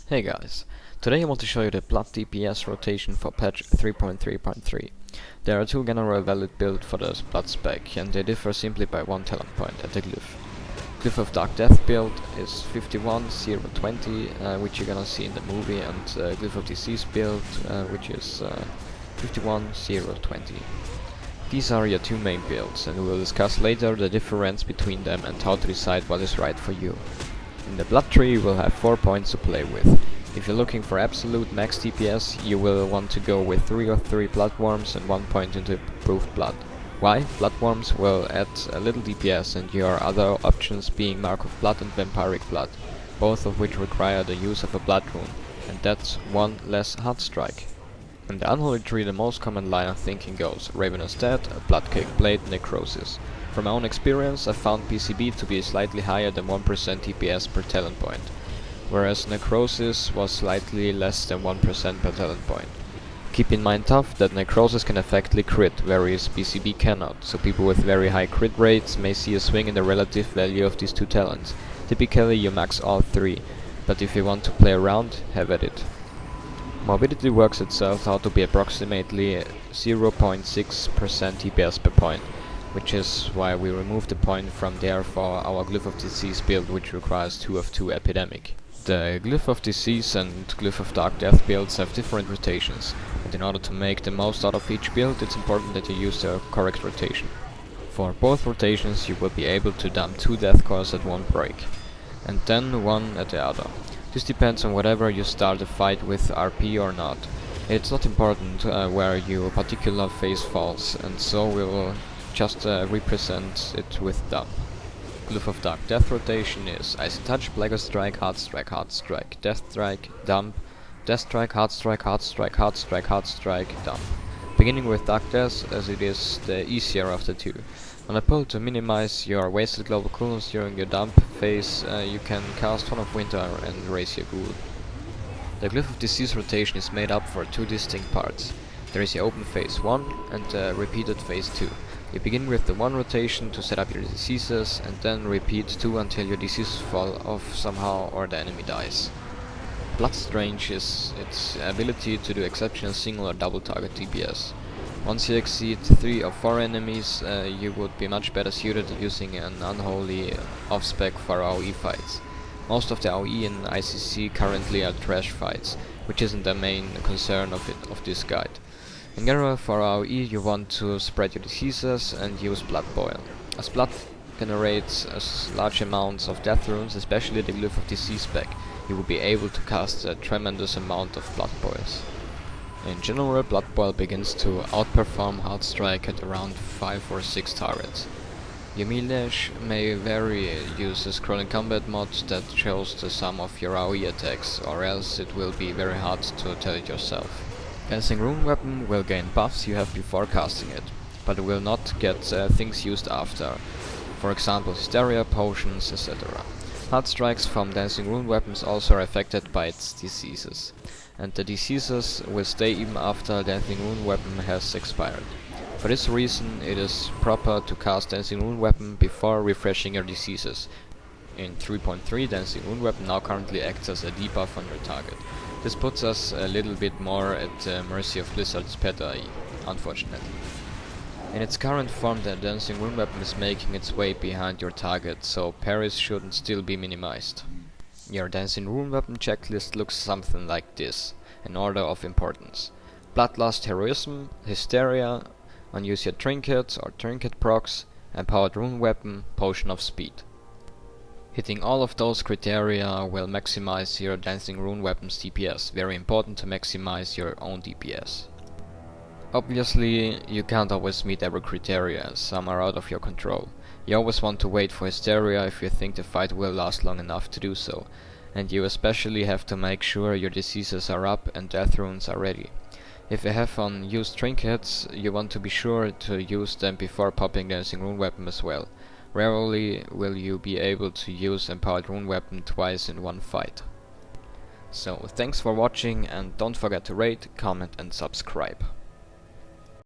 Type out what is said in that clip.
Hey guys, today I want to show you the Blood DPS rotation for patch 3.3.3. There are two general valid builds for the Blood spec, and they differ simply by one talent point at the Glyph. Glyph of DarkDeath build is 51-0-20, which you're gonna see in the movie, and Glyph of Disease build, which is 51-0-20. These are your two main builds, and we will discuss later the difference between them and how to decide what is right for you. In the blood tree you will have 4 points to play with. If you're looking for absolute max DPS, you will want to go with 3 or 3 bloodworms and 1 point into improved blood. Why? Bloodworms will add a little DPS, and your other options being Mark of Blood and Vampiric Blood, both of which require the use of a blood rune, and that's one less hard strike. In the unholy tree the most common line of thinking goes Ravenous Dead, Bloodcake Blade, Necrosis. From my own experience, I found PCB to be slightly higher than 1% DPS per talent point, whereas Necrosis was slightly less than 1% per talent point. Keep in mind tough that Necrosis can effectively crit, whereas PCB cannot, so people with very high crit rates may see a swing in the relative value of these two talents. Typically you max all three, but if you want to play around, have at it. Morbidity works itself out to be approximately 0.6% DPS per point, which is why we removed the point from there for our Glyph of Disease build, which requires 2 of 2 epidemic. The Glyph of Disease and Glyph of DarkDeath builds have different rotations, and in order to make the most out of each build it's important that you use the correct rotation. For both rotations you will be able to dump 2 death cores at one break, and then one at the other. This depends on whether you start a fight with RP or not. It's not important where your particular phase falls, and so we will just represent it with dump. Glyph of DarkDeath rotation is Icy Touch, Blacker Strike, Hard Strike, Hard Strike, Death Strike, Dump, Death Strike, Hard Strike, Hard Strike, Hard Strike, Hard Strike, Dump. Beginning with DarkDeath, as it is the easier of the two. On a pull to minimize your wasted global cooldowns during your dump phase, you can cast Horn of Winter and raise your ghoul. The Glyph of Disease rotation is made up for 2 distinct parts. There is your open phase 1 and the repeated phase 2. You begin with the 1 rotation to set up your diseases, and then repeat 2 until your diseases fall off somehow or the enemy dies. Bloodstrange is its ability to do exceptional single or double target DPS. Once you exceed 3 or 4 enemies, you would be much better suited to using an unholy off-spec for AoE fights. Most of the AoE in ICC currently are trash fights, which isn't the main concern of this guide. In general, for AoE you want to spread your diseases and use Blood Boil. As blood generates large amounts of death runes, especially the Glyph of Disease spec, you will be able to cast a tremendous amount of Blood Boils. In general, Blood Boil begins to outperform Hard Strike at around 5 or 6 targets. Your melee may vary, use a scrolling combat mod that shows the sum of your AoE attacks, or else it will be very hard to tell it yourself. Dancing Rune Weapon will gain buffs you have before casting it, but it will not get things used after, for example Hysteria, potions, etc. Hard strikes from Dancing Rune Weapons also are affected by its diseases, and the diseases will stay even after Dancing Rune Weapon has expired. For this reason it is proper to cast Dancing Rune Weapon before refreshing your diseases. In 3.3 Dancing Rune Weapon now currently acts as a debuff on your target. This puts us a little bit more at the mercy of Blizzard's pet AI, unfortunately. In its current form the Dancing Rune Weapon is making its way behind your target, so parries shouldn't still be minimized. Your Dancing Rune Weapon checklist looks something like this, in order of importance. Bloodlust Heroism, Hysteria, Unuse Your Trinkets or Trinket procs, Empowered Rune Weapon, Potion of Speed. Hitting all of those criteria will maximize your Dancing Rune Weapon's DPS, very important to maximize your own DPS. Obviously, you can't always meet every criteria, some are out of your control. You always want to wait for Hysteria if you think the fight will last long enough to do so, and you especially have to make sure your diseases are up and death runes are ready. If you have unused trinkets, you want to be sure to use them before popping Dancing Rune Weapon as well. Rarely will you be able to use Empowered Rune Weapon twice in one fight. So thanks for watching, and don't forget to rate, comment and subscribe.